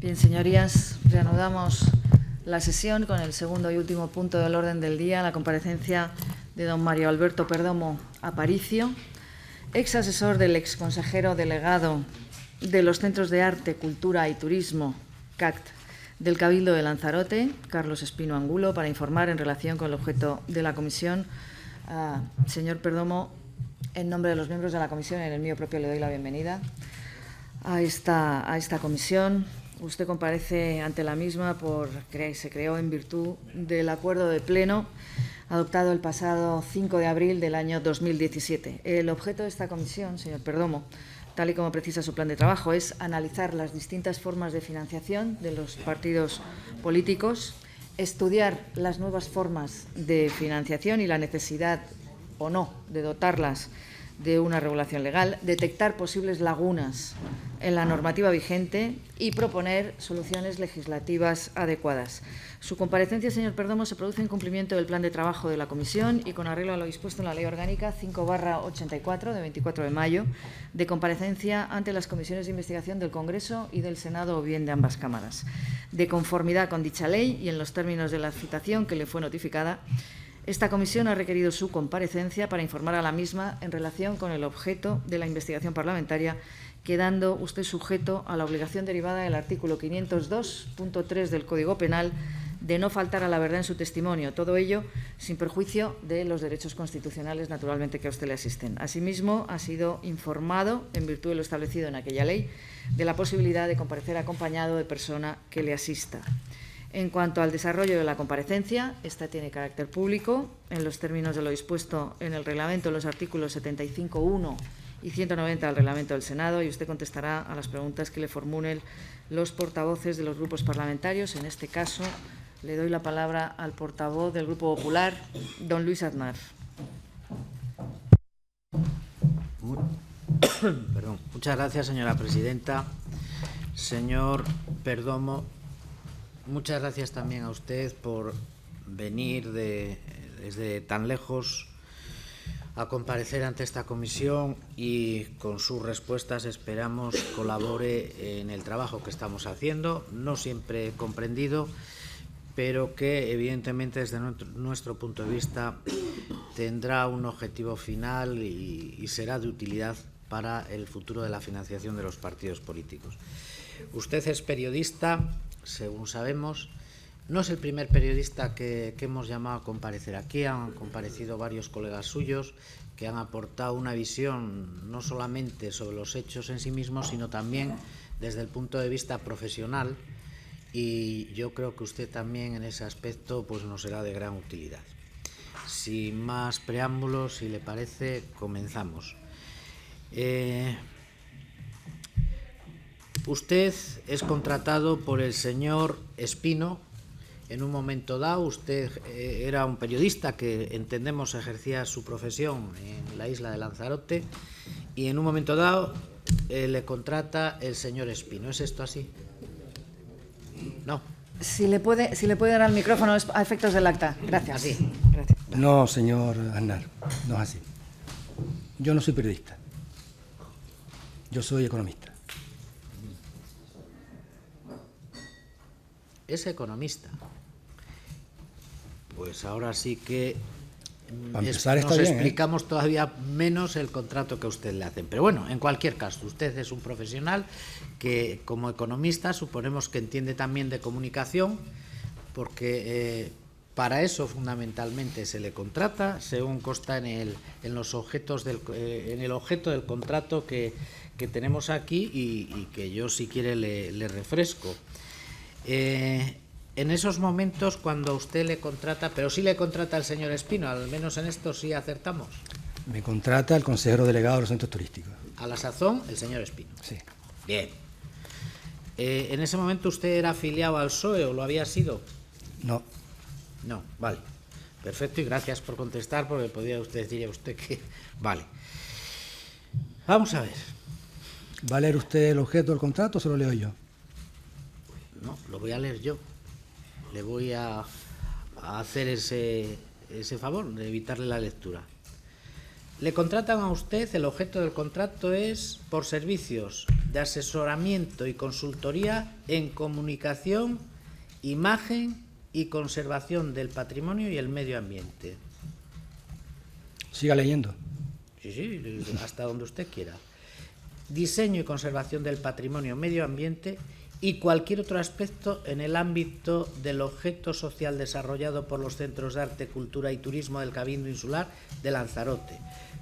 Bien, señorías, reanudamos la sesión con el segundo y último punto del orden del día, la comparecencia de don Mario Alberto Perdomo Aparicio, ex asesor del exconsejero delegado de los Centros de Arte, Cultura y Turismo, CACT, del Cabildo de Lanzarote, Carlos Espino Angulo, para informar en relación con el objeto de la comisión. Señor Perdomo, en nombre de los miembros de la comisión, en el mío propio le doy la bienvenida a esta comisión. Usted comparece ante la misma porque se creó en virtud del acuerdo de pleno adoptado el pasado 5 de abril del año 2017. El objeto de esta comisión, señor Perdomo, tal y como precisa su plan de trabajo, es analizar las distintas formas de financiación de los partidos políticos, estudiar las nuevas formas de financiación y la necesidad o no de dotarlas de una regulación legal, detectar posibles lagunas en la normativa vigente y proponer soluciones legislativas adecuadas. Su comparecencia, señor Perdomo, se produce en cumplimiento del plan de trabajo de la Comisión y con arreglo a lo dispuesto en la Ley Orgánica 5/84 de 24 de mayo de comparecencia ante las comisiones de investigación del Congreso y del Senado o bien de ambas cámaras. De conformidad con dicha ley y en los términos de la citación que le fue notificada, esta comisión ha requerido su comparecencia para informar a la misma en relación con el objeto de la investigación parlamentaria, quedando usted sujeto a la obligación derivada del artículo 502.3 del Código Penal de no faltar a la verdad en su testimonio, todo ello sin perjuicio de los derechos constitucionales, naturalmente, que a usted le asisten. Asimismo, ha sido informado, en virtud de lo establecido en aquella ley, de la posibilidad de comparecer acompañado de persona que le asista. En cuanto al desarrollo de la comparecencia, esta tiene carácter público, en los términos de lo dispuesto en el reglamento, los artículos 75.1 y 190 del reglamento del Senado, y usted contestará a las preguntas que le formulen los portavoces de los grupos parlamentarios. En este caso, le doy la palabra al portavoz del Grupo Popular, don Luis Aznar. Perdón. Muchas gracias, señora presidenta. Señor Perdomo, muchas gracias también a usted por venir desde tan lejos a comparecer ante esta comisión y con sus respuestas esperamos colabore en el trabajo que estamos haciendo, no siempre comprendido, pero que evidentemente desde nuestro punto de vista tendrá un objetivo final y será de utilidad para el futuro de la financiación de los partidos políticos. Usted es periodista, según sabemos. No es el primer periodista que hemos llamado a comparecer aquí. Han comparecido varios colegas suyos que han aportado una visión no solamente sobre los hechos en sí mismos, sino también desde el punto de vista profesional, y yo creo que usted también en ese aspecto pues nos será de gran utilidad. Sin más preámbulos, si le parece, comenzamos. Usted es contratado por el señor Espino. En un momento dado, usted era un periodista que entendemos ejercía su profesión en la isla de Lanzarote, y en un momento dado le contrata el señor Espino. ¿Es esto así? No. Si le puede dar al micrófono a efectos del acta. Gracias. Así. Gracias. No, señor Aznar, no es así. Yo no soy periodista. Yo soy economista. Es economista. Pues ahora sí que Para empezar, nos está bien, explicamos todavía menos el contrato que a usted le hacen. Pero bueno, en cualquier caso, usted es un profesional que como economista suponemos que entiende también de comunicación, porque para eso fundamentalmente se le contrata, según consta en el objeto del contrato que tenemos aquí y que yo, si quiere, le refresco. En esos momentos, cuando a usted le contrata, pero sí le contrata el señor Espino, al menos en esto sí acertamos. Me contrata el consejero delegado de los centros turísticos. A la sazón, el señor Espino. Sí. Bien. ¿En ese momento usted era afiliado al PSOE o lo había sido? No. No, vale. Perfecto, y gracias por contestar, porque podría usted decir a usted que... Vale. Vamos a ver. ¿Va a leer usted el objeto del contrato o se lo leo yo? No, lo voy a leer yo. Le voy a hacer ese favor de evitarle la lectura. Le contratan a usted, el objeto del contrato es por servicios de asesoramiento y consultoría en comunicación, imagen y conservación del patrimonio y el medio ambiente. Siga leyendo. Sí, hasta donde usted quiera. Diseño y conservación del patrimonio, medio ambiente y cualquier otro aspecto en el ámbito del objeto social desarrollado por los Centros de Arte, Cultura y Turismo del Cabildo Insular de Lanzarote.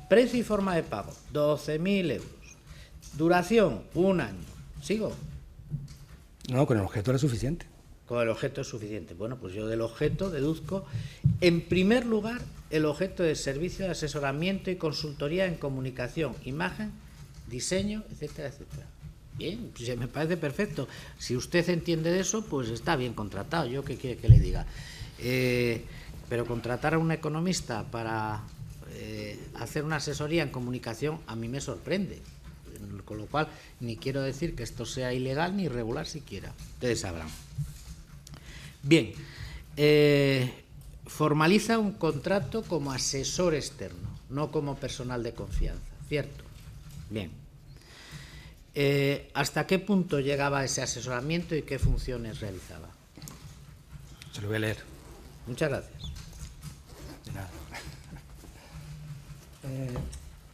Precio y forma de pago, 12.000 euros. Duración, 1 año. ¿Sigo? No, con el objeto era suficiente. Con el objeto es suficiente. Bueno, pues yo del objeto deduzco, en primer lugar, el objeto de servicio de asesoramiento y consultoría en comunicación, imagen, diseño, etcétera, etcétera. Bien, pues me parece perfecto. Si usted entiende de eso, pues está bien contratado. ¿Yo qué quiere que le diga? Pero contratar a un economista para hacer una asesoría en comunicación a mí me sorprende. Con lo cual, ni quiero decir que esto sea ilegal ni irregular siquiera. Ustedes sabrán. Bien, formaliza un contrato como asesor externo, no como personal de confianza, ¿cierto? Bien. ¿Hasta qué punto llegaba ese asesoramiento y qué funciones realizaba? Se lo voy a leer. Muchas gracias. De nada.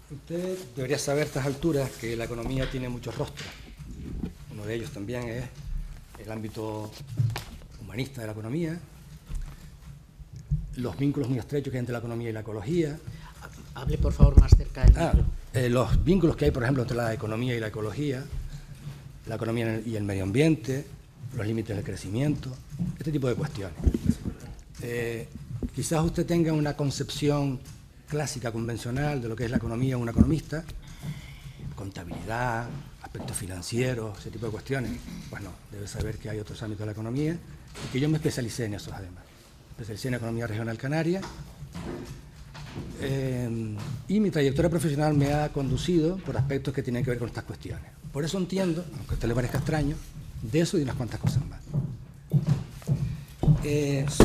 Usted debería saber a estas alturas que la economía tiene muchos rostros. Uno de ellos también es el ámbito humanista de la economía, los vínculos muy estrechos que hay entre la economía y la ecología. Hable, por favor, más cerca del micro. Los vínculos que hay, por ejemplo, entre la economía y la ecología y el medio ambiente, los límites del crecimiento, este tipo de cuestiones. Quizás usted tenga una concepción clásica, convencional, de lo que es la economía, un economista, contabilidad, aspectos financieros, ese tipo de cuestiones. Pues no, debe saber que hay otros ámbitos de la economía y que yo me especialicé en esos además. Me especialicé en economía regional canaria y mi trayectoria profesional me ha conducido por aspectos que tienen que ver con estas cuestiones. Por eso entiendo, aunque a usted le parezca extraño, de eso y unas cuantas cosas más.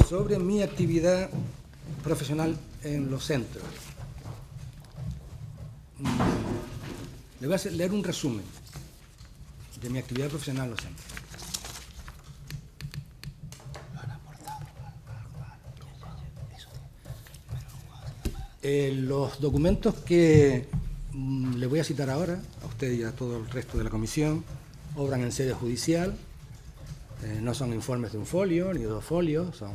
Sobre mi actividad profesional en los centros. Le voy a leer un resumen de mi actividad profesional en los centros. Los documentos que le voy a citar ahora, a usted y a todo el resto de la comisión, obran en sede judicial, no son informes de un folio ni de 2 folios, son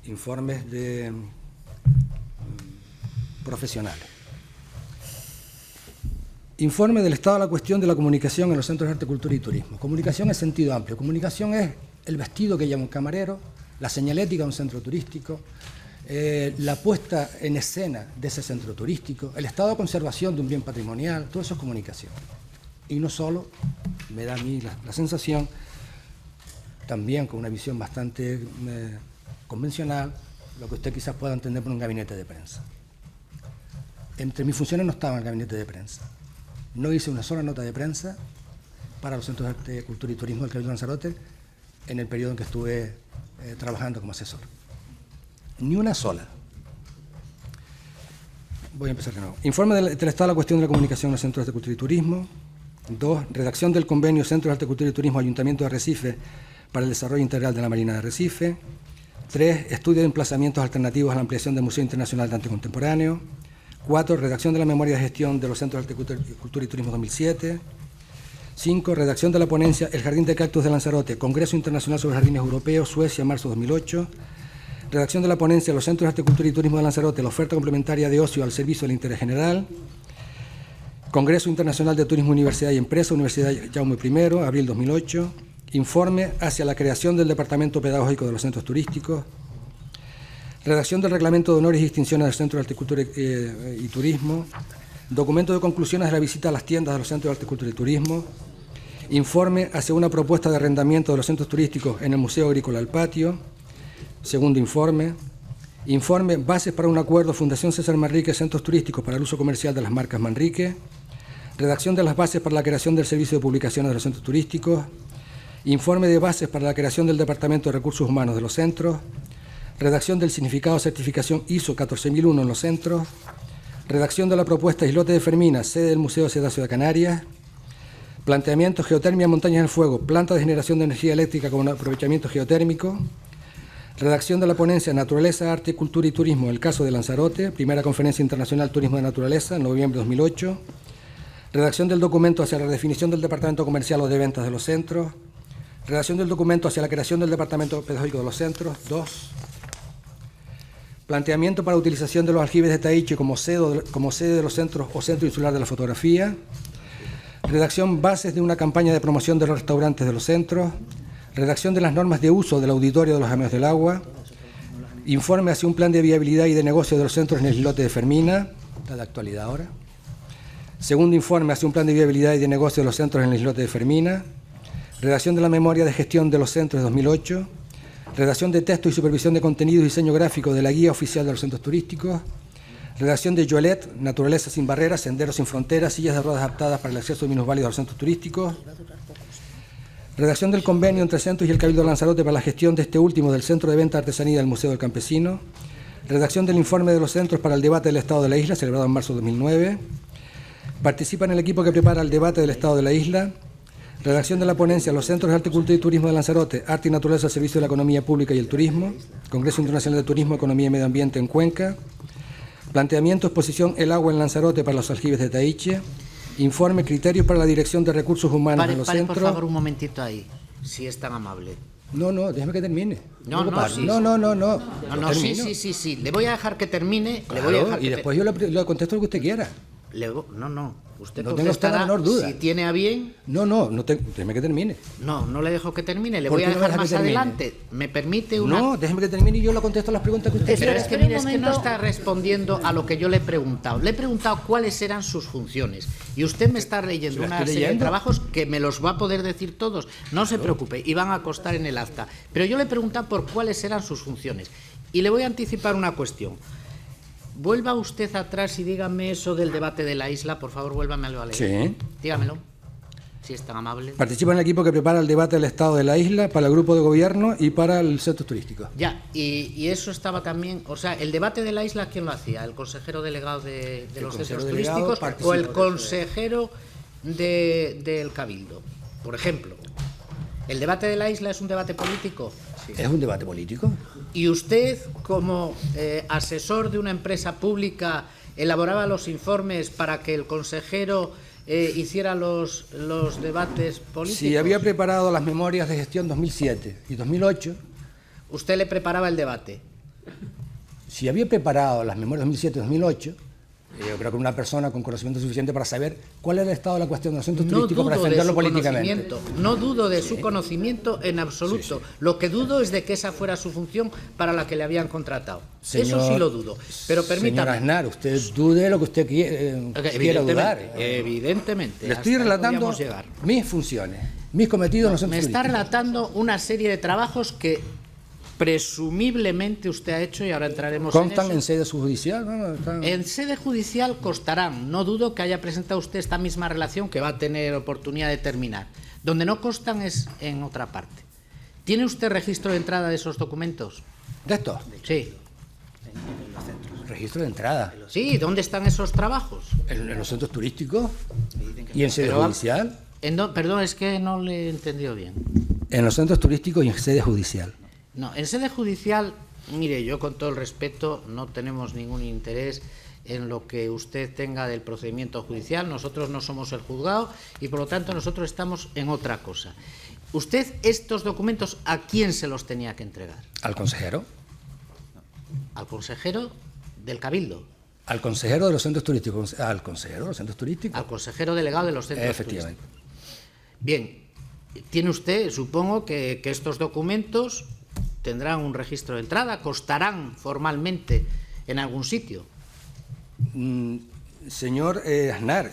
informes profesionales. Informe del estado de la cuestión de la comunicación en los centros de arte, cultura y turismo. Comunicación en sentido amplio. Comunicación es el vestido que lleva un camarero, la señalética de un centro turístico, la puesta en escena de ese centro turístico, el estado de conservación de un bien patrimonial, todo eso es comunicación. Y no solo, me da a mí la sensación, también con una visión bastante convencional, lo que usted quizás pueda entender por un gabinete de prensa. Entre mis funciones no estaba el gabinete de prensa. No hice una sola nota de prensa para los centros de arte, cultura y turismo del Cabildo de Lanzarote en el periodo en que estuve trabajando como asesor. Ni una sola. Voy a empezar de nuevo. Informe del estado de la cuestión de la comunicación en los centros de cultura y turismo. 2. Redacción del convenio Centros de Arte, Cultura y Turismo Ayuntamiento de Arrecife para el desarrollo integral de la Marina de Arrecife. 3. Estudio de emplazamientos alternativos a la ampliación del Museo Internacional de Arte Contemporáneo. 4. Redacción de la memoria de gestión de los Centros de Arte, Cultura y Turismo 2007. 5. Redacción de la ponencia El Jardín de Cactus de Lanzarote, Congreso Internacional sobre Jardines Europeos, Suecia, marzo 2008. Redacción de la ponencia Los Centros de Arte, Cultura y Turismo de Lanzarote, la oferta complementaria de ocio al servicio del interés general. Congreso Internacional de Turismo, Universidad y Empresa, Universidad Jaume I, abril 2008. Informe hacia la creación del Departamento Pedagógico de los Centros Turísticos. Redacción del Reglamento de Honores y Distinciones del Centro de Arte, Cultura y Turismo. Documento de conclusiones de la visita a las tiendas de los Centros de Arte, Cultura y Turismo. Informe hacia una propuesta de arrendamiento de los centros turísticos en el Museo Agrícola El Patio. Segundo informe. Informe Bases para un acuerdo Fundación César Manrique, Centros Turísticos para el uso comercial de las marcas Manrique. Redacción de las bases para la creación del Servicio de Publicaciones de los Centros Turísticos. Informe de bases para la creación del Departamento de Recursos Humanos de los Centros. redacción del significado de certificación ISO 14001 en los centros, redacción de la propuesta Islote de Fermina, sede del Museo Cetáceo de Canarias, planteamiento geotermia Montañas del Fuego, planta de generación de energía eléctrica con aprovechamiento geotérmico, redacción de la ponencia Naturaleza, Arte, Cultura y Turismo, el caso de Lanzarote, primera Conferencia Internacional Turismo de Naturaleza, en noviembre de 2008, redacción del documento hacia la redefinición del Departamento Comercial o de Ventas de los Centros, redacción del documento hacia la creación del Departamento Pedagógico de los Centros, 2, planteamiento para utilización de los aljibes de Tahiche como sede de los centros o centro insular de la fotografía, redacción bases de una campaña de promoción de los restaurantes de los centros, redacción de las normas de uso del auditorio de los amigos del agua, informe hacia un plan de viabilidad y de negocio de los centros en el islote de Fermina, está de actualidad ahora, segundo informe hacia un plan de viabilidad y de negocio de los centros en el islote de Fermina, redacción de la memoria de gestión de los centros de 2008, redacción de texto y supervisión de contenido y diseño gráfico de la guía oficial de los centros turísticos, redacción de Yolet, Naturaleza sin barreras, senderos sin fronteras, sillas de ruedas adaptadas para el acceso de minusválidos a los centros turísticos, redacción del convenio entre Centros y el Cabildo de Lanzarote para la gestión de este último del Centro de Venta de Artesanía del Museo del Campesino, redacción del informe de los centros para el debate del Estado de la Isla, celebrado en marzo de 2009, participa en el equipo que prepara el debate del Estado de la Isla, redacción de la ponencia Los Centros de Arte, Cultura y Turismo de Lanzarote, Arte y Naturaleza al Servicio de la Economía Pública y el Turismo, Congreso Internacional de Turismo, Economía y Medio Ambiente en Cuenca, planteamiento, exposición El agua en Lanzarote para los aljibes de Tahiche, informe, criterios para la dirección de recursos humanos en los centros. Por favor, un momentito ahí, si es tan amable. No, déjeme que termine. No, sí. Le voy a dejar que termine. Claro, y después yo le contesto lo que usted quiera. Usted no tengo la menor duda. Si tiene a bien. Déjeme que termine. No le dejo que termine. Le voy a dejar más adelante. ¿Me permite una? No, déjeme que termine y yo le contesto las preguntas que usted quiera. quiera. Es que mire, es que no está respondiendo a lo que yo le he preguntado. Le he preguntado cuáles eran sus funciones. Y usted me está leyendo una serie de trabajos que me los va a poder decir todos. No se preocupe, y van a constar en el acta. Pero yo le he preguntado por cuáles eran sus funciones. Y le voy a anticipar una cuestión. Vuelva usted atrás y dígame eso del debate de la isla, por favor, vuélvamelo a leer. Sí. Dígamelo, si es tan amable. Participa en el equipo que prepara el debate del Estado de la Isla para el grupo de gobierno y para el centro turístico. Ya, y eso estaba también, o sea, el debate de la isla, ¿quién lo hacía? ¿El consejero delegado de los centros turísticos o el consejero del Cabildo? Por ejemplo, ¿el debate de la isla es un debate político? Sí. ¿Es un debate político? ¿Y usted, como asesor de una empresa pública, elaboraba los informes para que el consejero hiciera los debates políticos? Sí, había preparado las memorias de gestión 2007 y 2008. ¿Usted le preparaba el debate? Si había preparado las memorias 2007 y 2008, yo creo que una persona con conocimiento suficiente para saber cuál era el estado de la cuestión de los centros turísticos para defenderlo políticamente. No dudo de su conocimiento en absoluto. Sí. Lo que dudo es de que esa fuera su función para la que le habían contratado. Eso sí lo dudo. Pero permítame. Señor Aznar, usted dude lo que usted quiera dudar. Evidentemente. Le estoy relatando mis funciones, mis cometidos en los centros turísticos. Me está relatando una serie de trabajos que presumiblemente usted ha hecho, y ahora entraremos en eso. ¿Constan en sede judicial? En sede judicial constarán. No dudo que haya presentado usted esta misma relación, que va a tener oportunidad de terminar. Donde no constan es en otra parte. ¿Tiene usted registro de entrada de esos documentos? ¿De estos? Sí. ¿Registro de entrada? Sí, ¿dónde están esos trabajos? En los centros turísticos y en sede judicial. Perdón, es que no le he entendido bien. En los centros turísticos y en sede judicial. No, en sede judicial, mire, yo con todo el respeto no tenemos ningún interés en lo que usted tenga del procedimiento judicial. Nosotros no somos el juzgado y por lo tanto nosotros estamos en otra cosa. ¿Usted estos documentos a quién se los tenía que entregar? ¿Al consejero? ¿Al consejero del Cabildo? Al consejero de los centros turísticos. ¿Al consejero de los centros turísticos? Al consejero delegado de los centros Efectivamente. turísticos. Bien, tiene usted, supongo que estos documentos tendrán un registro de entrada, constarán formalmente en algún sitio. Señor Aznar,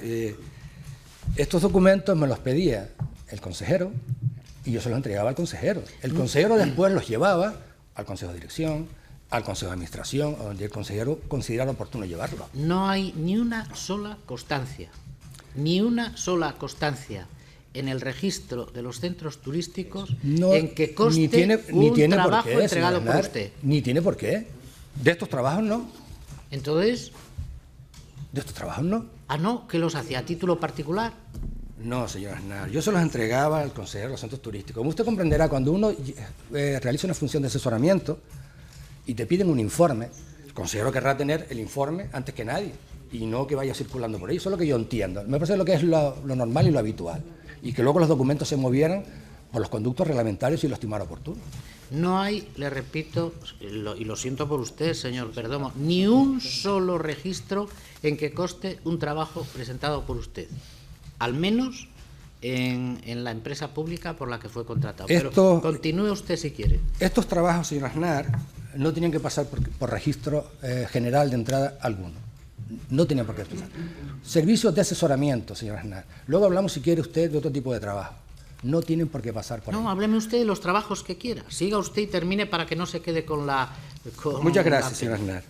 estos documentos me los pedía el consejero y yo se los entregaba al consejero. El consejero después los llevaba al consejo de dirección, al consejo de administración, donde el consejero considerara oportuno llevarlo. No hay ni una sola constancia en el registro de los centros turísticos No, en que conste ni tiene trabajo por qué, entregado señor por Aznar. usted. Ni tiene por qué. De estos trabajos no. Entonces, De estos trabajos no. no, que los hacía a título particular. No, señor Aznar. Yo se los entregaba al consejero de los centros turísticos. Como usted comprenderá, cuando uno realiza una función de asesoramiento y te piden un informe, el consejero querrá tener el informe antes que nadie y no que vaya circulando por ahí. Eso es lo que yo entiendo. Me parece lo que es lo normal y lo habitual. Y que luego los documentos se movieran por los conductos reglamentarios y lo estimara oportuno. No hay, le repito, y lo siento por usted, señor Perdomo, ni un solo registro en que conste un trabajo presentado por usted, al menos en la empresa pública por la que fue contratado. Pero continúe usted si quiere. Estos trabajos, señor Aznar, no tenían que pasar por registro general de entrada alguno. No tenían por qué pasar. Servicios de asesoramiento, señor Aznar. Luego hablamos, si quiere usted, de otro tipo de trabajo. No tienen por qué pasar por ahí. No, hábleme usted de los trabajos que quiera. Siga usted y termine para que no se quede con la... Muchas gracias, señor Aznar.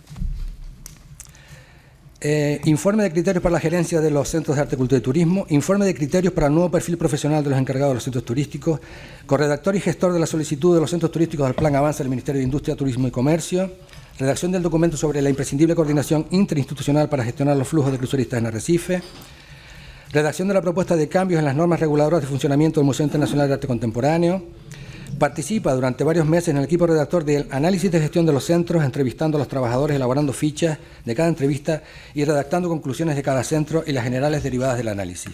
Informe de criterios para la gerencia de los centros de arte, cultura y turismo. Informe de criterios para el nuevo perfil profesional de los encargados de los centros turísticos. Corredactor y gestor de la solicitud de los centros turísticos del Plan Avance del Ministerio de Industria, Turismo y Comercio. Redacción del documento sobre la imprescindible coordinación interinstitucional para gestionar los flujos de cruceristas en Arrecife. Redacción de la propuesta de cambios en las normas reguladoras de funcionamiento del Museo Internacional de Arte Contemporáneo. Participa durante varios meses en el equipo redactor del análisis de gestión de los centros, entrevistando a los trabajadores, elaborando fichas de cada entrevista y redactando conclusiones de cada centro y las generales derivadas del análisis.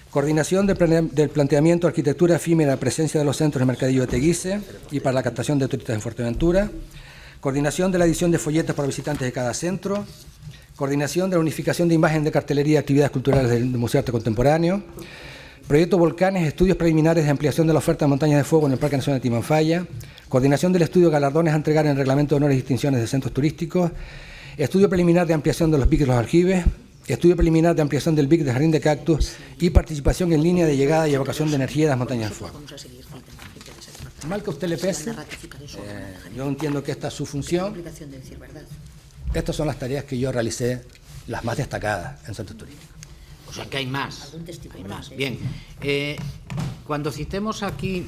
Coordinación del planteamiento de arquitectura efímera, presencia de los centros en Mercadillo de Teguise y para la captación de turistas en Fuerteventura. Coordinación de la edición de folletos para visitantes de cada centro. Coordinación de la unificación de imagen de cartelería y actividades culturales del Museo de Arte Contemporáneo. Proyecto Volcanes, estudios preliminares de ampliación de la oferta de montañas de fuego en el Parque Nacional de Timanfaya. Coordinación del estudio galardones a entregar en el Reglamento de Honores y Distinciones de Centros Turísticos. Estudio preliminar de ampliación de los BIC de los aljibes. Estudio preliminar de ampliación del BIC de Jardín de Cactus. Y participación en línea de llegada y evacuación de energía de las montañas de fuego. Mal que a usted le pese, yo entiendo que esta es su función. Estas son las tareas que yo realicé, las más destacadas en centros turísticos. O sea que hay más. Hay más. Bien. Cuando citemos aquí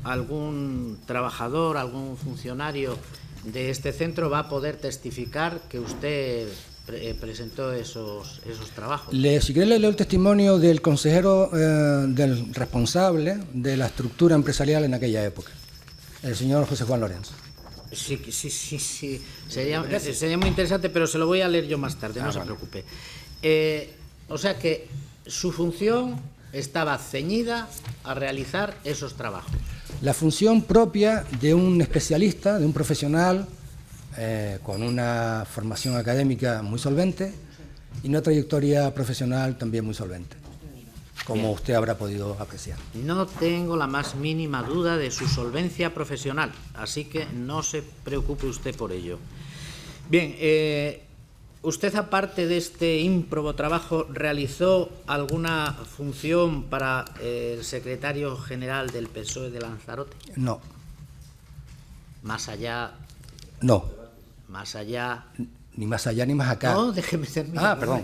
algún trabajador, algún funcionario de este centro, va a poder testificar que usted presentó esos trabajos. Si quiere, le leo el testimonio del consejero, del responsable de la estructura empresarial en aquella época, el señor José Juan Lorenzo. Sí. Sería muy interesante, pero se lo voy a leer yo más tarde, no se preocupe. O sea que su función estaba ceñida a realizar esos trabajos. La función propia de un especialista, de un profesional con una formación académica muy solvente y una trayectoria profesional también muy solvente, como usted habrá podido apreciar. No tengo la más mínima duda de su solvencia profesional, así que no se preocupe usted por ello. Bien, usted, aparte de este ímprobo trabajo, ¿realizó alguna función para el secretario general del PSOE de Lanzarote? No. Más allá... No. Más allá... Ni más allá ni más acá. No, déjeme terminar. Perdón.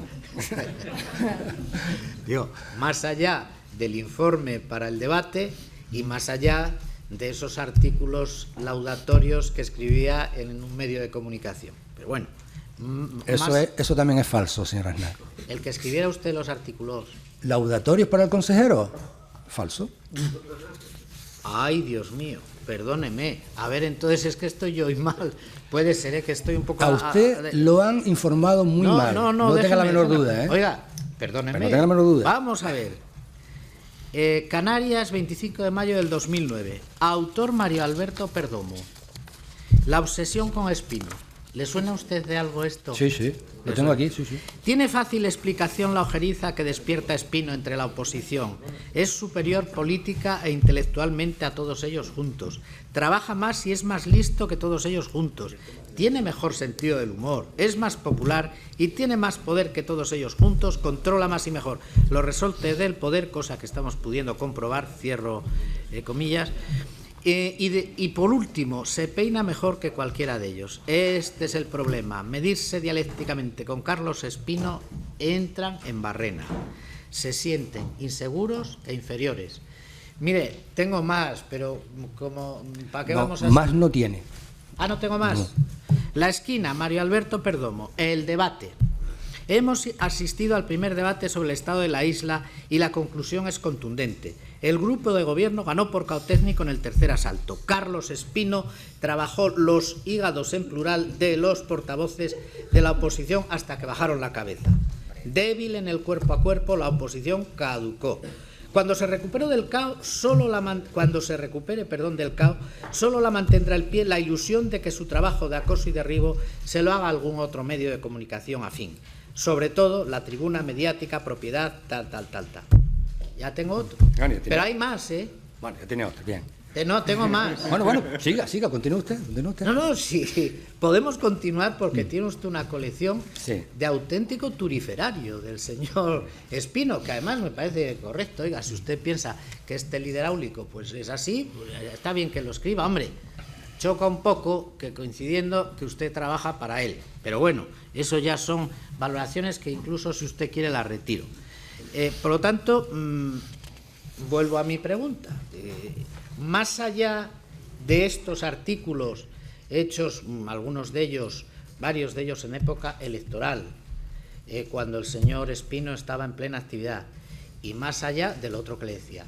Digo, más allá del informe para el debate y más allá de esos artículos laudatorios que escribía en un medio de comunicación. Pero bueno... Eso también es falso, señor Aznar. El que escribiera usted los artículos... ¿Laudatorios para el consejero? Falso. Ay, Dios mío, perdóneme. A ver, entonces es que estoy yo mal. Puede ser que estoy un poco... A usted lo han informado muy mal. No tenga la menor duda. Oiga, perdóneme. No tenga la menor duda. Vamos a ver. Canarias, 25 de mayo del 2009. Autor Mario Alberto Perdomo. La obsesión con Espino. ¿Le suena a usted de algo esto? Sí, lo tengo aquí, sí. Tiene fácil explicación la ojeriza que despierta Espino entre la oposición. Es superior política e intelectualmente a todos ellos juntos. Trabaja más y es más listo que todos ellos juntos. Tiene mejor sentido del humor, es más popular y tiene más poder que todos ellos juntos. Controla más y mejor los resortes del poder, cosa que estamos pudiendo comprobar, cierro comillas. Y por último, se peina mejor que cualquiera de ellos. Este es el problema. Medirse dialécticamente con Carlos Espino, entran en barrena. se sienten inseguros e inferiores. Mire, tengo más, pero ¿para qué vamos a...? Más no tiene. Ah, ¿no tengo más? No. La esquina, Mario Alberto Perdomo, el debate. Hemos asistido al primer debate sobre el estado de la isla y la conclusión es contundente. El grupo de gobierno ganó por caos técnico en el tercer asalto. Carlos Espino trabajó los hígados en plural de los portavoces de la oposición hasta que bajaron la cabeza. Débil en el cuerpo a cuerpo, la oposición caducó. Cuando se recupere del caos, solo la mantendrá el pie la ilusión de que su trabajo de acoso y derribo se lo haga algún otro medio de comunicación afín. Sobre todo la tribuna mediática, propiedad, tal. Ya tengo otro. Pero hay más, ¿eh? Bueno, ya tiene otro, bien. No, tengo más. Bueno, siga, continúe usted. No, sí, podemos continuar porque tiene usted una colección sí, de auténtico turiferario del señor Espino, que además me parece correcto. Oiga, si usted piensa que este líder áulico pues es así, pues está bien que lo escriba, hombre. Choca un poco que coincidiendo que usted trabaja para él. Pero bueno, eso ya son valoraciones que incluso si usted quiere las retiro. Por lo tanto, vuelvo a mi pregunta. Más allá de estos artículos hechos, algunos de ellos, varios de ellos en época electoral, cuando el señor Espino estaba en plena actividad, y más allá del otro que le decía,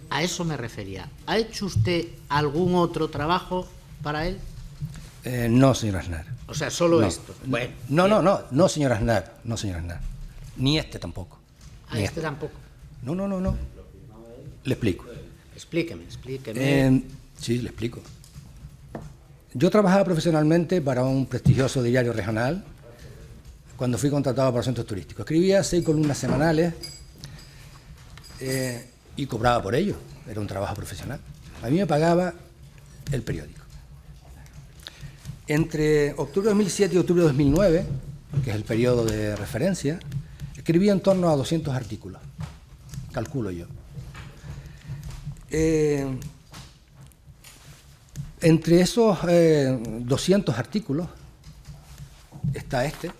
a eso me refería. ¿Ha hecho usted algún otro trabajo para él? No, señor Aznar. O sea, solo esto. Bueno, no, señor Aznar. Ni este tampoco. ¿A este tampoco? No. Le explico. Explíqueme. Sí, le explico. Yo trabajaba profesionalmente para un prestigioso diario regional cuando fui contratado para centros turísticos. Escribía 6 columnas semanales y cobraba por ello. Era un trabajo profesional. A mí me pagaba el periódico. Entre octubre de 2007 y octubre de 2009, que es el periodo de referencia, escribí en torno a 200 artículos, calculo yo. Entre esos 200 artículos está este,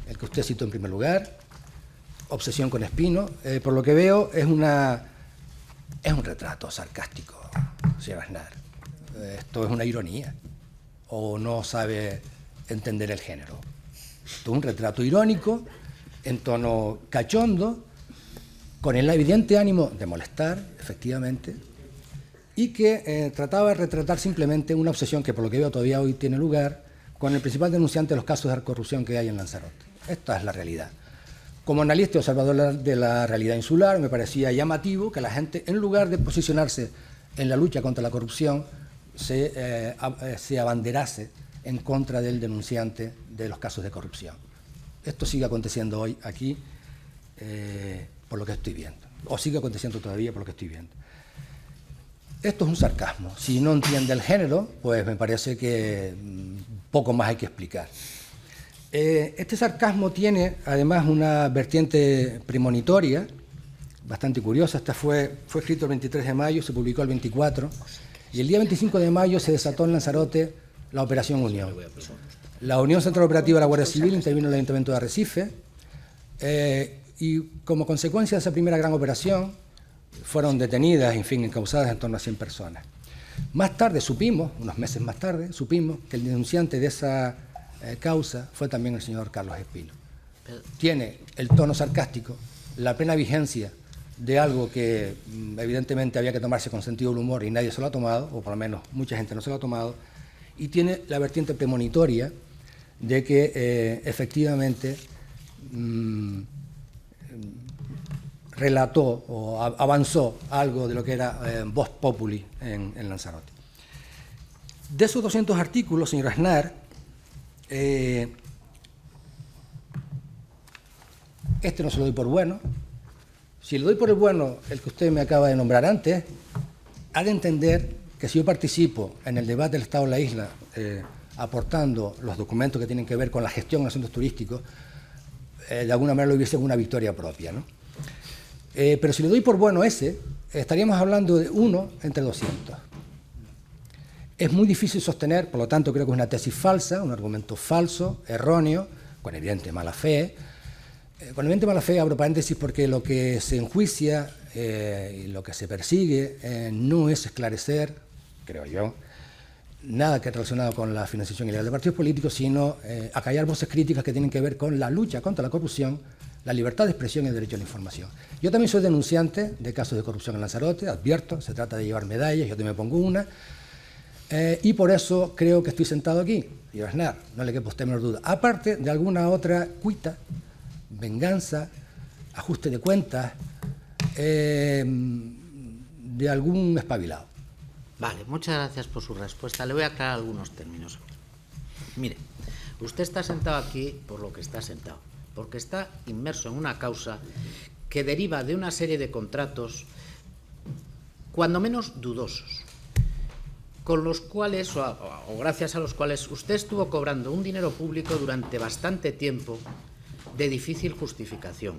el que usted citó en primer lugar, Obsesión con Espino. Por lo que veo es un retrato sarcástico, señor Aznar. Esto es una ironía, o no sabe entender el género. Esto es un retrato irónico, en tono cachondo, con el evidente ánimo de molestar, efectivamente, y que trataba de retratar simplemente una obsesión que, por lo que veo, todavía hoy tiene lugar con el principal denunciante de los casos de corrupción que hay en Lanzarote. Esta es la realidad. Como analista y observador de la realidad insular, me parecía llamativo que la gente, en lugar de posicionarse en la lucha contra la corrupción, se abanderase en contra del denunciante de los casos de corrupción. Esto sigue aconteciendo hoy aquí, por lo que estoy viendo, o sigue aconteciendo todavía por lo que estoy viendo. Esto es un sarcasmo. Si no entiende el género, pues me parece que poco más hay que explicar. Este sarcasmo tiene además una vertiente premonitoria bastante curiosa. Esta fue escrito el 23 de mayo, se publicó el 24, y el día 25 de mayo se desató en Lanzarote la Operación Unión. La Unión Central Operativa de la Guardia Civil intervino en el Ayuntamiento de Arrecife, y como consecuencia de esa primera gran operación fueron detenidas, encausadas en torno a 100 personas. Más tarde supimos, unos meses más tarde, que el denunciante de esa causa fue también el señor Carlos Espino. Tiene el tono sarcástico, la plena vigencia de algo que evidentemente había que tomarse con sentido del humor y nadie se lo ha tomado, o por lo menos mucha gente no se lo ha tomado, y tiene la vertiente premonitoria de que efectivamente relató o avanzó algo de lo que era Vox Populi en Lanzarote. De esos 200 artículos, señor Aznar, este no se lo doy por bueno. Si le doy por el bueno el que usted me acaba de nombrar antes, ha de entender que si yo participo en el debate del Estado de la isla, aportando los documentos que tienen que ver con la gestión de los centros turísticos, de alguna manera lo hubiese una victoria propia, ¿no? Pero si le doy por bueno ese, estaríamos hablando de 1 entre 200. Es muy difícil sostener, por lo tanto creo que es una tesis falsa, un argumento falso, erróneo, con evidente mala fe, Con el mente mala fe abro paréntesis porque lo que se enjuicia y lo que se persigue no es esclarecer, creo yo, nada que relacionado con la financiación ilegal de partidos políticos, sino acallar voces críticas que tienen que ver con la lucha contra la corrupción, la libertad de expresión y el derecho a la información. Yo también soy denunciante de casos de corrupción en Lanzarote, advierto, se trata de llevar medallas, yo te me pongo una, y por eso creo que estoy sentado aquí, señor Aznar, no le quepa usted menor duda. Aparte de alguna otra cuita, venganza, ajuste de cuentas, de algún espabilado. Vale, muchas gracias por su respuesta. Le voy a aclarar algunos términos. Mire, usted está sentado aquí por lo que está sentado, porque está inmerso en una causa que deriva de una serie de contratos, cuando menos dudosos, con los cuales, o gracias a los cuales, usted estuvo cobrando un dinero público durante bastante tiempo de difícil justificación.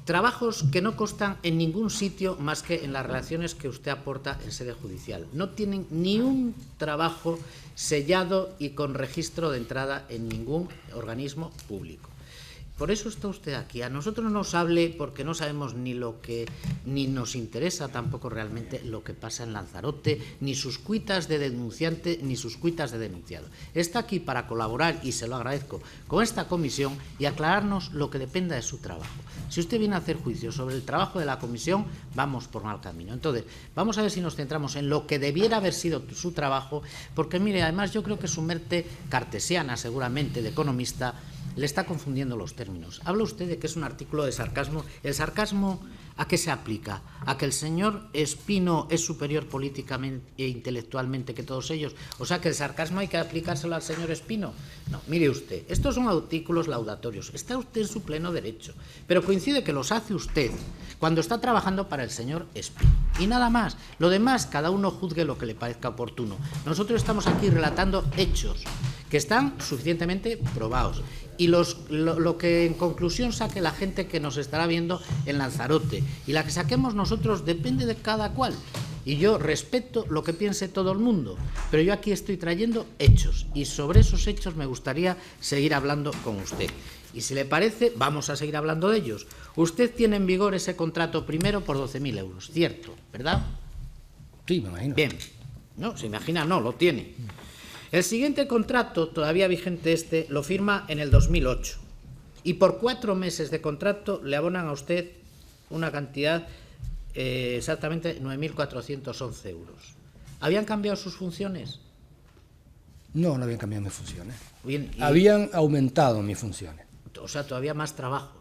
Trabajos que no constan en ningún sitio más que en las relaciones que usted aporta en sede judicial. No tienen ni un trabajo sellado y con registro de entrada en ningún organismo público. Por eso está usted aquí. A nosotros no nos hable porque no sabemos ni nos interesa tampoco realmente lo que pasa en Lanzarote, ni sus cuitas de denunciante, ni sus cuitas de denunciado. Está aquí para colaborar, y se lo agradezco, con esta comisión y aclararnos lo que dependa de su trabajo. Si usted viene a hacer juicio sobre el trabajo de la comisión, vamos por mal camino. Entonces, vamos a ver si nos centramos en lo que debiera haber sido su trabajo, porque mire, además yo creo que su mente cartesiana, seguramente, de economista, le está confundiendo los términos. Habla usted de que es un artículo de sarcasmo. ¿El sarcasmo a qué se aplica? ¿A que el señor Espino es superior políticamente e intelectualmente que todos ellos? O sea, que el sarcasmo hay que aplicárselo al señor Espino. No, mire usted, estos son artículos laudatorios. Está usted en su pleno derecho, pero coincide que los hace usted cuando está trabajando para el señor Espino. Y nada más. Lo demás, cada uno juzgue lo que le parezca oportuno. Nosotros estamos aquí relatando hechos que están suficientemente probados. Y lo que en conclusión saque la gente que nos estará viendo en Lanzarote y la que saquemos nosotros depende de cada cual. Y yo respeto lo que piense todo el mundo, pero yo aquí estoy trayendo hechos y sobre esos hechos me gustaría seguir hablando con usted. Y si le parece, vamos a seguir hablando de ellos. Usted tiene en vigor ese contrato primero por 12.000 euros, ¿cierto? ¿Verdad? Sí, me imagino. Bien. No, se imagina, no, lo tiene. El siguiente contrato, todavía vigente este, lo firma en el 2008. Y por 4 meses de contrato le abonan a usted una cantidad, exactamente 9.411 euros. ¿Habían cambiado sus funciones? No, no habían cambiado mis funciones. Bien, Habían aumentado mis funciones. O sea, todavía más trabajos.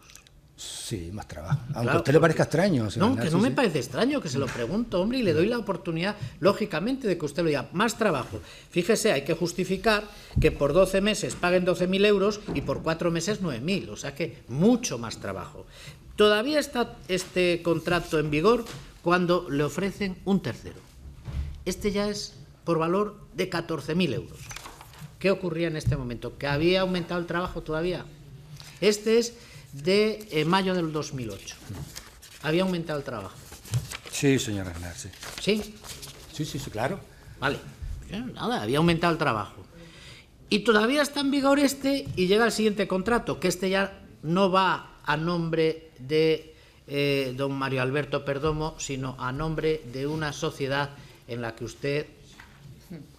Sí, más trabajo. Aunque Claro, a usted le parezca extraño. No, señor que Narciso, no me sí. parece extraño, que se lo pregunto, hombre, y le doy la oportunidad, lógicamente, de que usted lo diga. Más trabajo. Fíjese, hay que justificar que por 12 meses paguen 12.000 euros y por 4 meses 9.000. O sea que mucho más trabajo. Todavía está este contrato en vigor cuando le ofrecen un tercero. Este ya es por valor de 14.000 euros. ¿Qué ocurría en este momento? ¿Que había aumentado el trabajo todavía? Este es de mayo del 2008. ¿Había aumentado el trabajo? Sí, señor Aznar, sí. ¿Sí? Sí, claro. Vale. Nada, había aumentado el trabajo. Y todavía está en vigor este y llega el siguiente contrato, que este ya no va a nombre de don Mario Alberto Perdomo, sino a nombre de una sociedad en la que usted,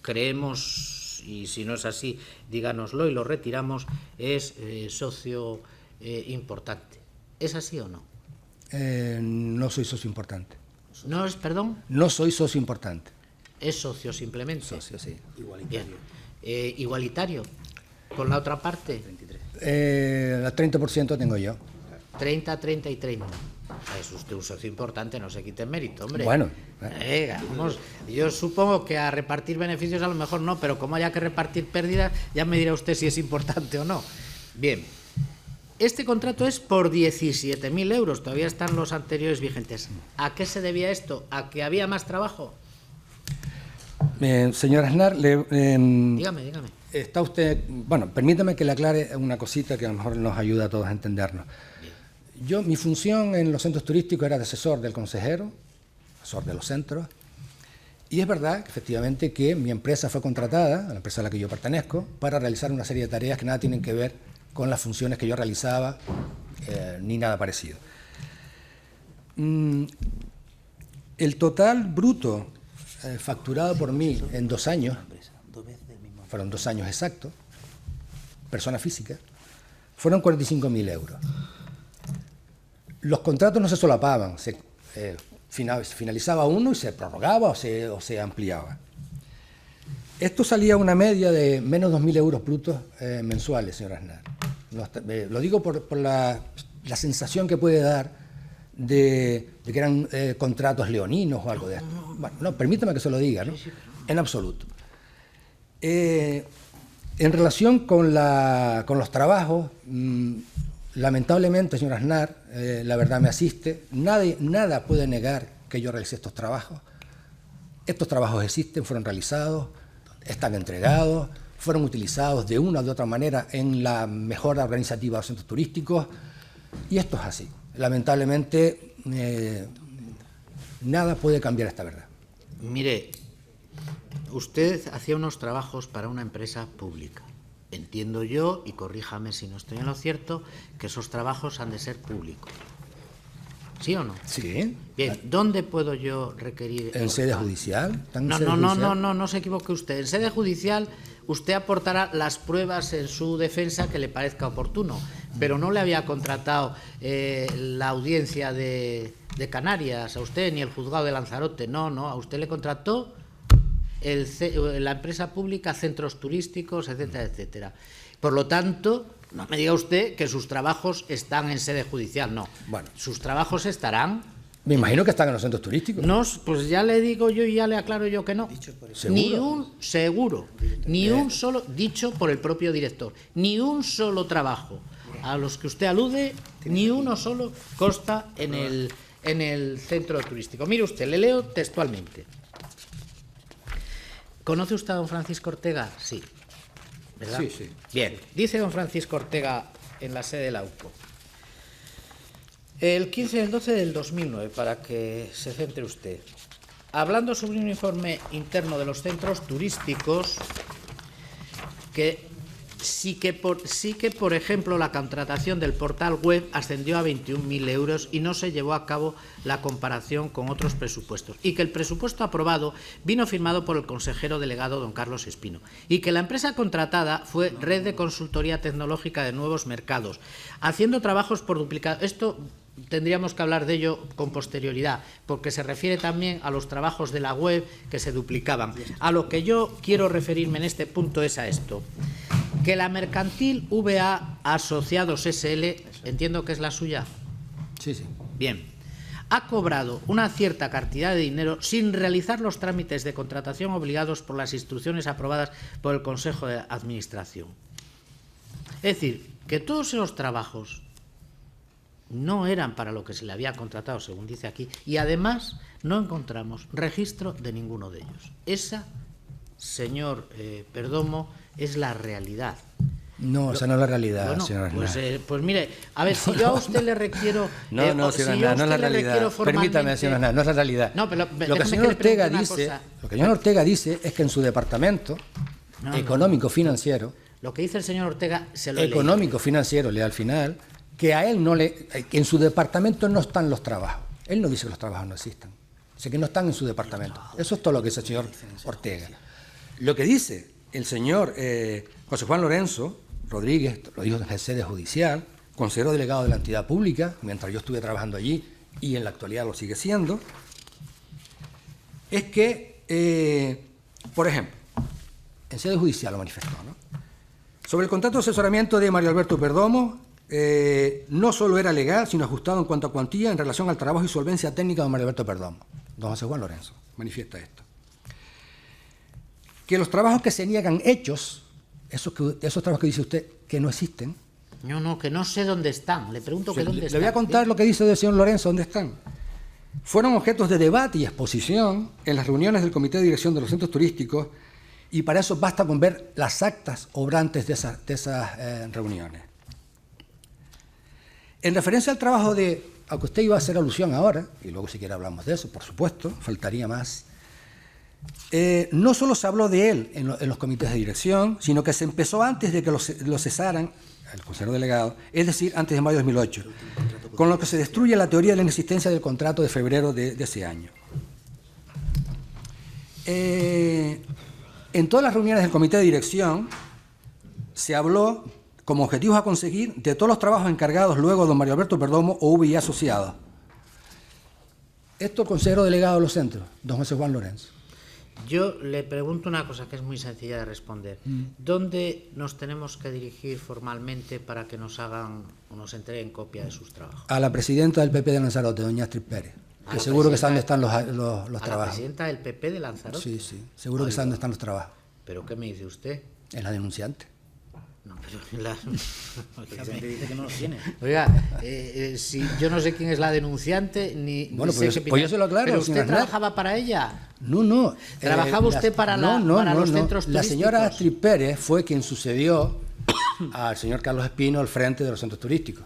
creemos, y si no es así, díganoslo y lo retiramos, es socio importante. ¿Es así o no? No soy socio importante. ¿No es, perdón? No soy socio importante. Es socio simplemente. Socio, sí. Bien. Igualitario. ¿Con la otra parte? El 30% tengo yo. 30, 30 y 30. Es usted un socio importante, no se quite mérito, hombre. Bueno. Vamos, yo supongo que a repartir beneficios a lo mejor no, pero como haya que repartir pérdidas, ya me dirá usted si es importante o no. Bien. Este contrato es por 17.000 euros, todavía están los anteriores vigentes. ¿A qué se debía esto? ¿A que había más trabajo? Señor Aznar, Dígame. está usted... Bueno, permítame que le aclare una cosita que a lo mejor nos ayuda a todos a entendernos. Mi función en los centros turísticos era de asesor del consejero, asesor de los centros, y es verdad, efectivamente, que mi empresa fue contratada, la empresa a la que yo pertenezco, para realizar una serie de tareas que nada tienen que ver con las funciones que yo realizaba, ni nada parecido. El total bruto facturado por mí en 2 años, fueron 2 años exactos, persona física, fueron 45.000 euros. Los contratos no se solapaban, finalizaba uno y se prorrogaba o se ampliaba. Esto salía a una media de menos 2.000 euros brutos mensuales, señor Aznar. Lo digo por la sensación que puede dar de que eran contratos leoninos o algo de esto. Bueno, no, permítame que se lo diga, ¿no? En absoluto. En relación con los trabajos, lamentablemente, señor Aznar, la verdad me asiste, nada puede negar que yo realicé estos trabajos. Estos trabajos existen, fueron realizados, están entregados, fueron utilizados de una u otra manera en la mejora organizativa de los centros turísticos, y esto es así. Lamentablemente, nada puede cambiar esta verdad. Mire, usted hacía unos trabajos para una empresa pública. Entiendo yo, y corríjame si no estoy en lo cierto, que esos trabajos han de ser públicos. ¿Sí o no? Sí. Bien, ¿dónde puedo yo requerir? ¿En sede judicial? No se equivoque usted. En sede judicial usted aportará las pruebas en su defensa que le parezca oportuno, pero no le había contratado la audiencia de Canarias a usted, ni el juzgado de Lanzarote, no, a usted le contrató la empresa pública, centros turísticos, etcétera, etcétera. Por lo tanto, no me diga usted que sus trabajos están en sede judicial, no. Bueno, sus trabajos estarán... Me imagino que están en los centros turísticos. No, pues ya le digo yo y ya le aclaro yo que no. Ni un solo, dicho por el propio director, ni un solo trabajo a los que usted alude, ni uno solo consta en el centro turístico. Mire usted, le leo textualmente. ¿Conoce usted a don Francisco Ortega? Sí. ¿Verdad? Sí, sí. Bien, dice don Francisco Ortega en la sede de la UCO. El 15 del 12 del 2009, para que se centre usted. Hablando sobre un informe interno de los centros turísticos, que sí que, por ejemplo, la contratación del portal web ascendió a 21.000 euros y no se llevó a cabo la comparación con otros presupuestos, y que el presupuesto aprobado vino firmado por el consejero delegado don Carlos Espino, y que la empresa contratada fue Red de Consultoría Tecnológica de Nuevos Mercados, haciendo trabajos por duplicado. Esto tendríamos que hablar de ello con posterioridad, porque se refiere también a los trabajos de la web que se duplicaban. A lo que yo quiero referirme en este punto es a esto. Que la mercantil VA Asociados SL, entiendo que es la suya. Sí, sí. Bien. Ha cobrado una cierta cantidad de dinero sin realizar los trámites de contratación obligados por las instrucciones aprobadas por el Consejo de Administración. Es decir, que todos esos trabajos no eran para lo que se le había contratado, según dice aquí, y además no encontramos registro de ninguno de ellos. Esa, señor Perdomo, es la realidad. No, esa no es la realidad, bueno, señor Aznar. Pues mire, a ver, si yo a usted le requiero... No, señor Aznar, no es la realidad. Permítame, señor Aznar, no es la realidad. No, pero lo que el señor Ortega dice es que en su departamento económico-financiero... Lo que dice el señor Ortega se lo he leído. Económico-financiero, lea al final, que a él que en su departamento no están los trabajos. Él no dice que los trabajos no existan. Dice que no están en su departamento. Eso es todo lo que dice el señor Ortega. Lo que dice el señor José Juan Lorenzo Rodríguez, lo dijo en la sede judicial, consejero delegado de la entidad pública, mientras yo estuve trabajando allí, y en la actualidad lo sigue siendo, es que, por ejemplo, en sede judicial lo manifestó, ¿no? Sobre el contrato de asesoramiento de Mario Alberto Perdomo, no solo era legal, sino ajustado en cuanto a cuantía en relación al trabajo y solvencia técnica de Mario Alberto Perdomo. Don José Juan Lorenzo manifiesta esto. Que los trabajos que se niegan hechos, esos trabajos que dice usted que no existen. No, que no sé dónde están. Le pregunto que dónde están. Le voy a contar lo que dice el señor Lorenzo, dónde están. Fueron objetos de debate y exposición en las reuniones del Comité de Dirección de los Centros Turísticos, y para eso basta con ver las actas obrantes de esas reuniones. En referencia al trabajo al que usted iba a hacer alusión ahora, y luego si quiere hablamos de eso, por supuesto, faltaría más, no solo se habló de él en los comités de dirección, sino que se empezó antes de que lo cesaran el consejero delegado, es decir, antes de mayo de 2008, con lo que se destruye la teoría de la inexistencia del contrato de febrero de ese año. En todas las reuniones del comité de dirección se habló como objetivos a conseguir de todos los trabajos encargados luego a don Mario Alberto Perdomo o VI asociados. Esto el consejero delegado de los centros, don José Juan Lorenzo. Yo le pregunto una cosa que es muy sencilla de responder. ¿Dónde nos tenemos que dirigir formalmente para que nos hagan o nos entreguen copia de sus trabajos? A la presidenta del PP de Lanzarote, doña Astrid Pérez, que seguro que sabe dónde están los trabajos. ¿A la presidenta del PP de Lanzarote? Sí, sí, seguro que sabe dónde están los trabajos. ¿Pero qué me dice usted? Es la denunciante. No, pero la... dice que no los tiene. Oiga, si yo no sé quién es la denunciante, ni Bueno, sé pues, qué pues yo se lo aclaro. ¿Pero usted señor Aznar. trabajaba para ella? No, no. ¿Trabajaba usted para los centros turísticos? La señora Astrid Pérez fue quien sucedió al señor Carlos Espino al frente de los centros turísticos.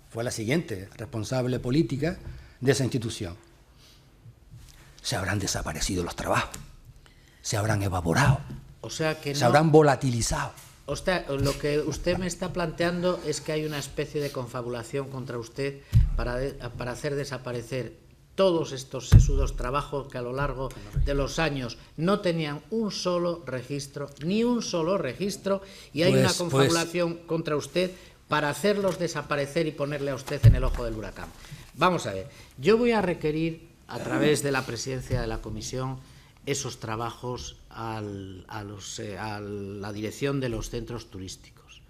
Fue la siguiente responsable política de esa institución. Se habrán desaparecido los trabajos, se habrán evaporado, O sea que se no... habrán volatilizado. O sea, lo que usted me está planteando es que hay una especie de confabulación contra usted para hacer desaparecer todos estos sesudos trabajos que a lo largo de los años no tenían un solo registro, ni un solo registro, y hay una confabulación contra usted para hacerlos desaparecer y ponerle a usted en el ojo del huracán. Vamos a ver, yo voy a requerir a través de la presidencia de la comisión esos trabajos a la dirección de los centros turísticos.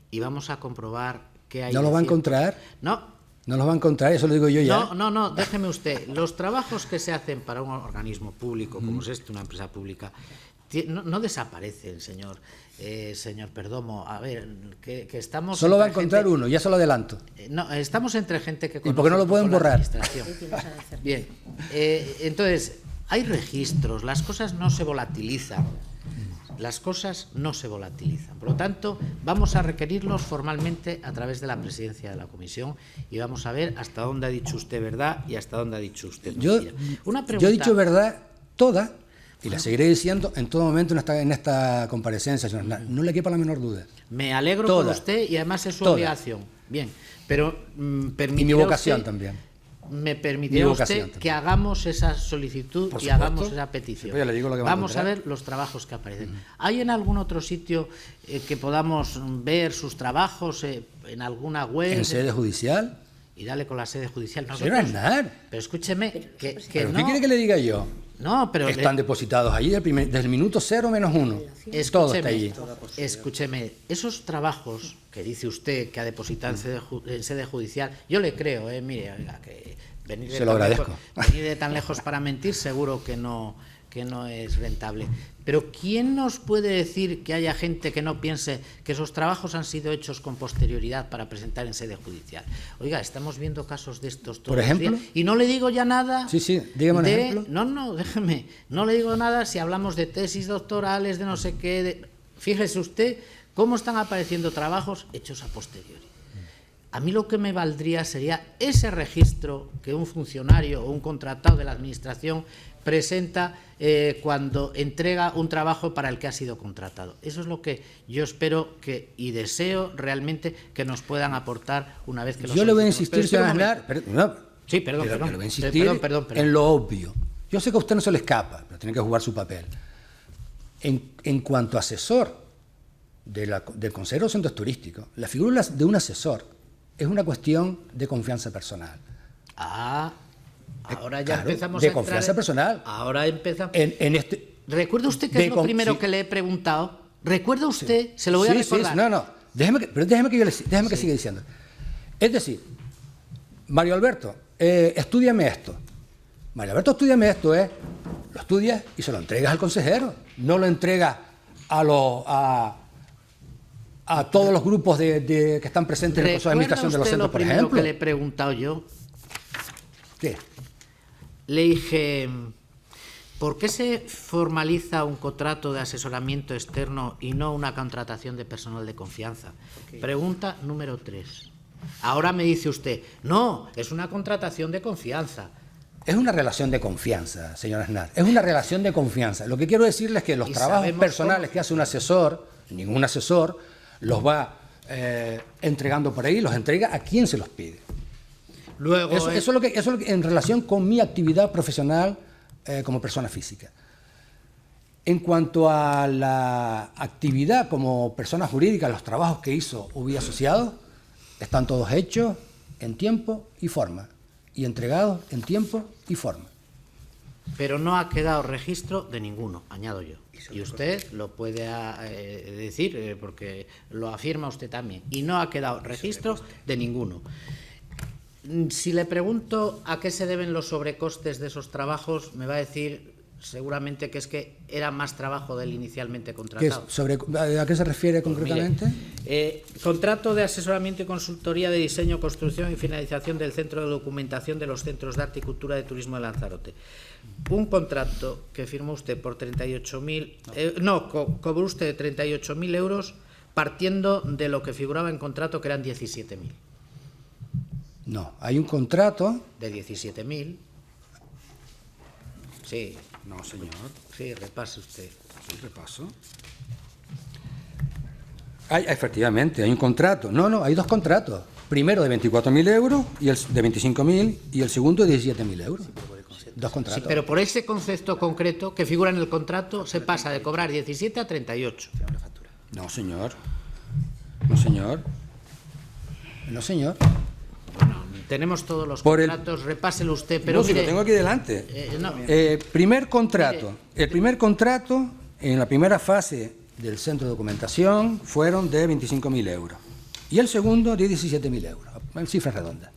Y vamos a comprobar qué hay. ¿No lo va a encontrar? No. ¿No los va a encontrar? Eso lo digo yo ya. No, déjeme usted. Los trabajos que se hacen para un organismo público, como es este, una empresa pública, no desaparecen, señor Perdomo. A ver, que estamos... Solo va a encontrar uno, ya se lo adelanto. No, estamos entre gente que conoce... ¿Y por qué no lo pueden borrar? Bien, entonces... Hay registros, las cosas no se volatilizan. Las cosas no se volatilizan. Por lo tanto, vamos a requerirlos formalmente a través de la presidencia de la comisión y vamos a ver hasta dónde ha dicho usted verdad y hasta dónde ha dicho usted mentira. Yo he dicho verdad toda y la seguiré diciendo en todo momento en esta comparecencia, señor Aznar. No le quepa la menor duda. Me alegro por usted y además es su obligación. Bien, pero y mi vocación también. Me permitirá usted que hagamos esa solicitud y hagamos esa petición. Le digo lo que vamos a ver los trabajos que aparecen. ¿Hay en algún otro sitio que podamos ver sus trabajos, en alguna web? ¿En sede judicial? Y dale con la sede judicial. Señor Aznar. Pero escúcheme, que ¿Pero no. qué quiere que le diga yo? No, pero... Están depositados allí desde el minuto 0 menos 1. Todo está allí. Escúcheme, esos trabajos que dice usted que ha depositado en sede judicial, yo le creo, mire, oiga, que venir de tan lejos para mentir seguro que no es rentable. Pero ¿quién nos puede decir que haya gente que no piense que esos trabajos han sido hechos con posterioridad para presentar en sede judicial? Oiga, estamos viendo casos de estos todos ¿Por ejemplo? los días. Y no le digo ya nada... Sí, dígame un ejemplo. No, déjeme. No le digo nada si hablamos de tesis doctorales, de no sé qué... Fíjese usted cómo están apareciendo trabajos hechos a posteriori. A mí lo que me valdría sería ese registro que un funcionario o un contratado de la Administración presenta cuando entrega un trabajo para el que ha sido contratado. Eso es lo que yo espero y deseo realmente que nos puedan aportar una vez que lo Yo le voy a insistir, señor Aznar, sí, perdón, le voy a insistir en lo obvio. Yo sé que a usted no se le escapa, pero tiene que jugar su papel. En cuanto a asesor del Consejo de Centros Turísticos, la figura de un asesor es una cuestión de confianza personal. Ahora ya claro, empezamos de a entrar confianza personal. Ahora empezamos. ¿Recuerda usted qué es lo primero que le he preguntado? ¿Recuerda usted? Sí. Se lo voy a recordar. No. Déjeme que siga diciendo. Es decir, Mario Alberto, estúdiame esto. Mario Alberto, estúdiame esto, lo estudias y se lo entregas al consejero. No lo entregas a todos los grupos que están presentes en el Consejo de Administración de los centros, por ejemplo. ¿Recuerda usted lo primero que le he preguntado yo? ¿Qué? Le dije, ¿por qué se formaliza un contrato de asesoramiento externo y no una contratación de personal de confianza? Pregunta número 3. Ahora me dice usted, no, es una contratación de confianza. Es una relación de confianza, señor Aznar. Es una relación de confianza. Lo que quiero decirles es que los trabajos personales que hace un asesor, ningún asesor, los va entregando por ahí, los entrega a quien se los pide. Luego eso es lo que en relación con mi actividad profesional como persona física. En cuanto a la actividad como persona jurídica, los trabajos que hizo UBI Asociados, están todos hechos en tiempo y forma, y entregados en tiempo y forma. Pero no ha quedado registro de ninguno, añado yo. Y usted lo puede decir, porque lo afirma usted también. Y no ha quedado registro de ninguno. Si le pregunto a qué se deben los sobrecostes de esos trabajos, me va a decir seguramente que es que era más trabajo del inicialmente contratado. ¿A qué se refiere concretamente? Mire, contrato de asesoramiento y consultoría de diseño, construcción y finalización del Centro de Documentación de los Centros de Arte y Cultura de Turismo de Lanzarote. Un contrato que firmó usted por 38.000... cobró usted 38.000 euros partiendo de lo que figuraba en contrato, que eran 17.000. No, hay un contrato... ¿De 17.000? Sí. No, señor. Sí, repase usted. Sí, repaso. Efectivamente, hay un contrato. No, hay dos contratos. Primero de 24.000 euros, y de 25.000, y el segundo de 17.000 euros. Dos contratos. Sí, pero por ese concepto concreto que figura en el contrato se pasa de cobrar 17 a 38. No, señor. No, señor. No, señor. Bueno, tenemos todos los contratos, repáselo usted, pero no, mire, si lo tengo aquí delante. No. Primer contrato. El primer contrato, en la primera fase del centro de documentación, fueron de 25.000 euros. Y el segundo de 17.000 euros. En cifras redondas.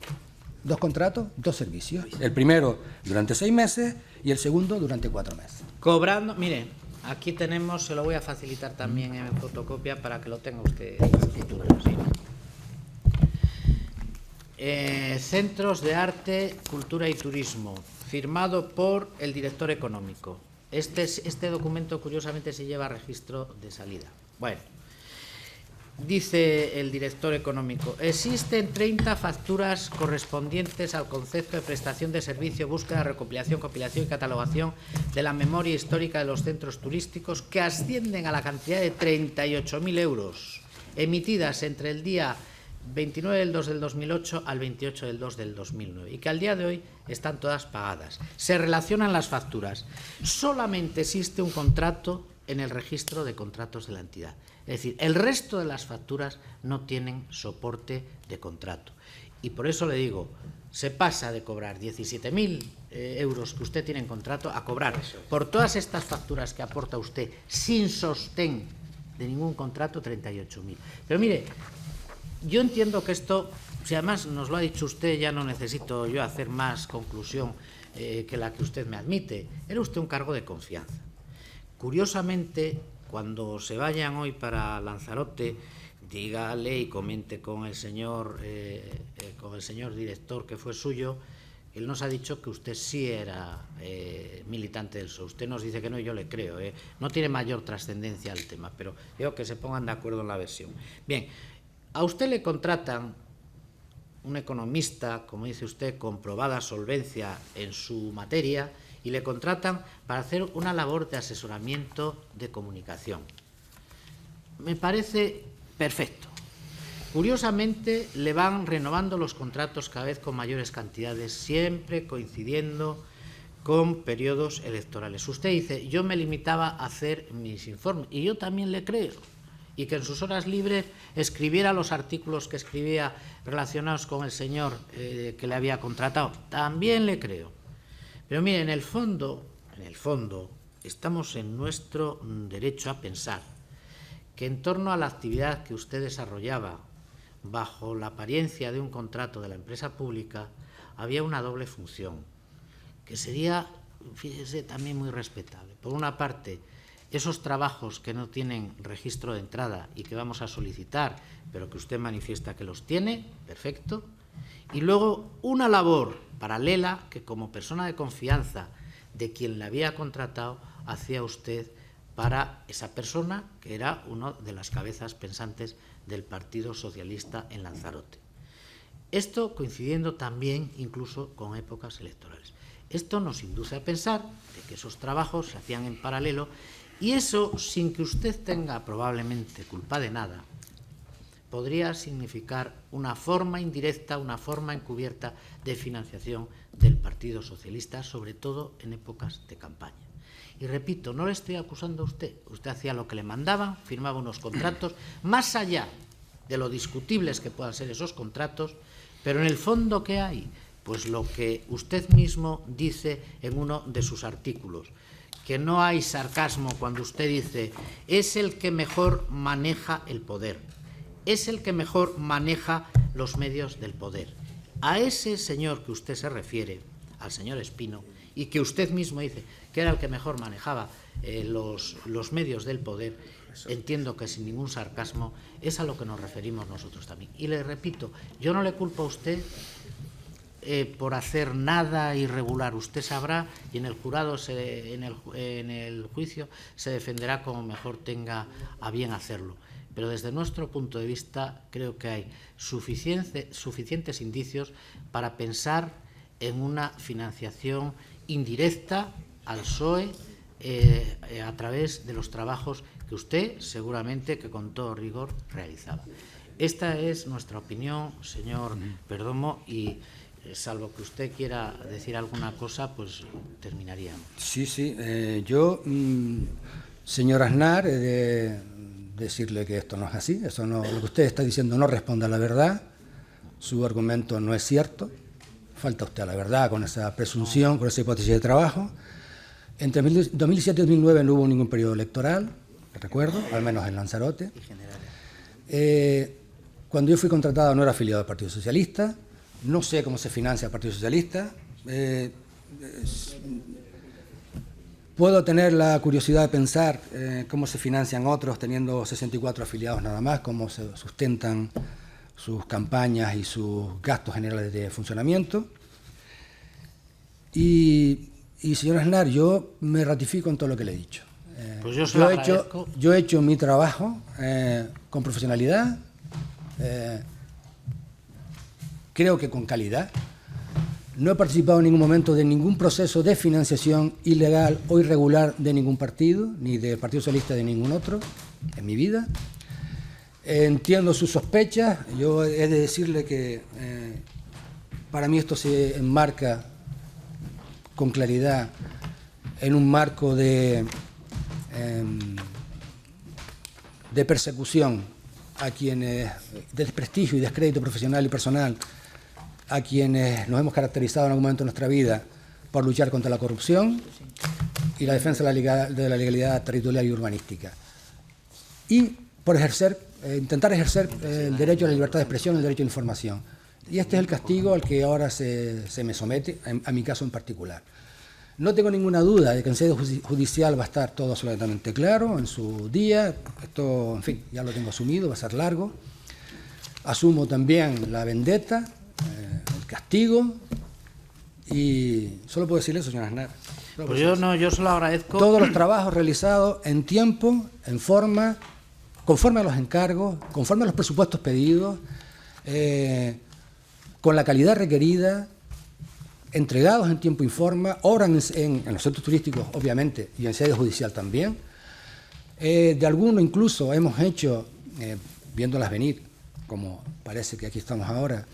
Dos contratos, dos servicios. El primero durante 6 meses y el segundo durante 4 meses. Cobrando, mire, aquí tenemos, se lo voy a facilitar también en fotocopia para que lo tenga usted futuro, ¿sí? Centros de Arte, Cultura y Turismo, firmado por el director económico. Este documento, curiosamente, se lleva registro de salida. Bueno, dice el director económico: existen 30 facturas correspondientes al concepto de prestación de servicio, búsqueda, recopilación, compilación y catalogación de la memoria histórica de los centros turísticos, que ascienden a la cantidad de 38.000 euros, emitidas entre el día 29 del 2 del 2008 al 28 del 2 del 2009, y que al día de hoy están todas pagadas. Se relacionan las facturas. Solamente existe un contrato en el registro de contratos de la entidad. Es decir, el resto de las facturas no tienen soporte de contrato. Y por eso le digo, se pasa de cobrar 17.000 euros que usted tiene en contrato a cobrar por todas estas facturas que aporta usted sin sostén de ningún contrato 38.000. Pero mire, yo entiendo que esto, si además nos lo ha dicho usted, ya no necesito yo hacer más conclusión que la que usted me admite. Era usted un cargo de confianza. Curiosamente, cuando se vayan hoy para Lanzarote, dígale y comente con el señor director que fue suyo. Él nos ha dicho que usted sí era militante del PSOE. Usted nos dice que no y yo le creo. No tiene mayor trascendencia el tema, pero digo que se pongan de acuerdo en la versión. Bien. A usted le contratan un economista, como dice usted, con probada solvencia en su materia, y le contratan para hacer una labor de asesoramiento de comunicación. Me parece perfecto. Curiosamente, le van renovando los contratos cada vez con mayores cantidades, siempre coincidiendo con periodos electorales. Usted dice, yo me limitaba a hacer mis informes, y yo también le creo. Y que en sus horas libres escribiera los artículos que escribía relacionados con el señor que le había contratado. También le creo. Pero mire, en el fondo, estamos en nuestro derecho a pensar que en torno a la actividad que usted desarrollaba bajo la apariencia de un contrato de la empresa pública, había una doble función, que sería, fíjese, también muy respetable. Por una parte, esos trabajos que no tienen registro de entrada y que vamos a solicitar, pero que usted manifiesta que los tiene, perfecto. Y luego una labor paralela que, como persona de confianza de quien le había contratado, hacía usted para esa persona que era una de las cabezas pensantes del Partido Socialista en Lanzarote. Esto coincidiendo también incluso con épocas electorales. Esto nos induce a pensar de que esos trabajos se hacían en paralelo, y eso, sin que usted tenga probablemente culpa de nada, podría significar una forma indirecta, una forma encubierta de financiación del Partido Socialista, sobre todo en épocas de campaña. Y repito, no le estoy acusando a usted. Usted hacía lo que le mandaban, firmaba unos contratos, más allá de lo discutibles que puedan ser esos contratos, pero en el fondo, ¿qué hay? Pues lo que usted mismo dice en uno de sus artículos, que no hay sarcasmo cuando usted dice es el que mejor maneja el poder, es el que mejor maneja los medios del poder. A ese señor que usted se refiere, al señor Espino, y que usted mismo dice que era el que mejor manejaba los medios del poder, entiendo que sin ningún sarcasmo es a lo que nos referimos nosotros también. Y le repito, yo no le culpo a usted por hacer nada irregular. Usted sabrá, y en el jurado, en el juicio, se defenderá como mejor tenga a bien hacerlo. Pero desde nuestro punto de vista creo que hay suficientes indicios para pensar en una financiación indirecta al PSOE a través de los trabajos que usted seguramente que con todo rigor realizaba. Esta es nuestra opinión, señor Perdomo, y salvo que usted quiera decir alguna cosa, pues terminaríamos. Sí, sí. Yo, señor Aznar, he de decirle que esto no es así. Eso no, lo que usted está diciendo no responde a la verdad. Su argumento no es cierto. Falta usted a la verdad con esa presunción, con esa hipótesis de trabajo. Entre 2007 y 2009 no hubo ningún periodo electoral, recuerdo, al menos en Lanzarote. Cuando yo fui contratado no era afiliado al Partido Socialista. No sé cómo se financia el Partido Socialista. Puedo tener la curiosidad de pensar cómo se financian otros teniendo 64 afiliados nada más, cómo se sustentan sus campañas y sus gastos generales de funcionamiento. Y señor Aznar, yo me ratifico en todo lo que le he dicho. Pues yo se lo agradezco. Yo he hecho mi trabajo con profesionalidad, creo que con calidad. No he participado en ningún momento de ningún proceso de financiación ilegal o irregular de ningún partido, ni del Partido Socialista de ningún otro, en mi vida. Entiendo sus sospechas. Yo he de decirle que para mí esto se enmarca con claridad en un marco de persecución a quienes, de desprestigio y descrédito profesional y personal, a quienes nos hemos caracterizado en algún momento de nuestra vida por luchar contra la corrupción y la defensa de la legalidad territorial y urbanística. Y por intentar ejercer el derecho a la libertad de expresión, el derecho a la información. Y este es el castigo al que ahora se me somete, a mi caso en particular. No tengo ninguna duda de que en sede judicial va a estar todo absolutamente claro en su día. Esto, en fin, ya lo tengo asumido, va a ser largo. Asumo también la vendetta, el castigo, y solo puedo decirle eso, señor Aznar. Pues yo se lo agradezco. Todos los trabajos realizados en tiempo, en forma, conforme a los encargos, conforme a los presupuestos pedidos, con la calidad requerida, entregados en tiempo y forma, obran en los centros turísticos, obviamente, y en sede judicial también. De alguno incluso hemos hecho, viéndolas venir, como parece que aquí estamos ahora,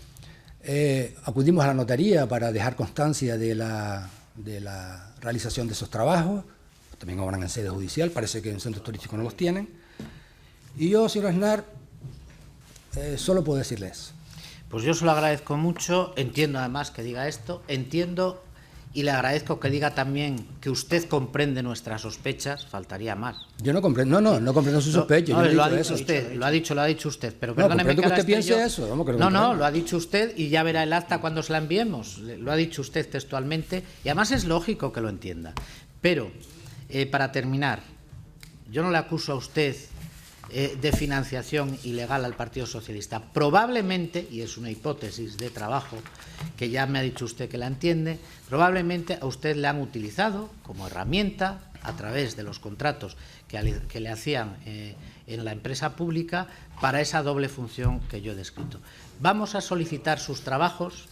acudimos a la notaría para dejar constancia de la realización de esos trabajos. También obran en sede judicial, parece que en centros turísticos no los tienen. Y yo, señor Aznar, solo puedo decirle eso. Pues yo se lo agradezco mucho, entiendo además que diga esto, entiendo y le agradezco que diga también que usted comprende nuestras sospechas, faltaría más. Yo no comprendo, no comprendo sus sospechas. No, lo ha dicho usted, lo ha dicho usted, pero perdóneme que usted piense eso. No, lo ha dicho usted y ya verá el acta cuando se la enviemos, lo ha dicho usted textualmente y además es lógico que lo entienda. Pero, para terminar, yo no le acuso a usted de financiación ilegal al Partido Socialista. Probablemente, y es una hipótesis de trabajo que ya me ha dicho usted que la entiende, probablemente a usted le han utilizado como herramienta a través de los contratos que le hacían en la empresa pública para esa doble función que yo he descrito. Vamos a solicitar sus trabajos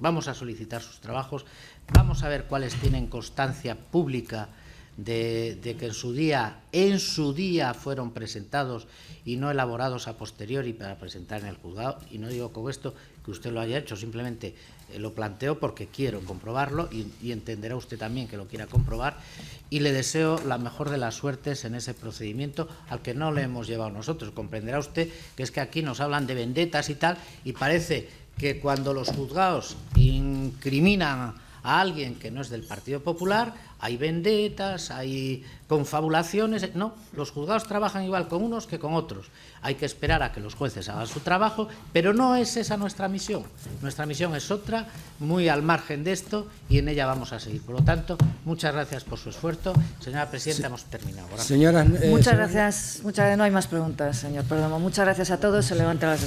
Vamos a solicitar sus trabajos, vamos a ver cuáles tienen constancia pública de que en su día fueron presentados y no elaborados a posteriori para presentar en el juzgado. Y no digo con esto que usted lo haya hecho, simplemente lo planteo porque quiero comprobarlo y entenderá usted también que lo quiera comprobar, y le deseo la mejor de las suertes en ese procedimiento al que no le hemos llevado nosotros. Comprenderá usted que es que aquí nos hablan de vendetas y tal, y parece que cuando los juzgados incriminan a alguien que no es del Partido Popular, hay vendetas, hay confabulaciones. No, los juzgados trabajan igual con unos que con otros. Hay que esperar a que los jueces hagan su trabajo, pero no es esa nuestra misión. Nuestra misión es otra, muy al margen de esto, y en ella vamos a seguir. Por lo tanto, muchas gracias por su esfuerzo. Señora Presidenta, hemos terminado. Muchas gracias. No hay más preguntas, señor Perdomo. Muchas gracias a todos. Se levanta la sesión.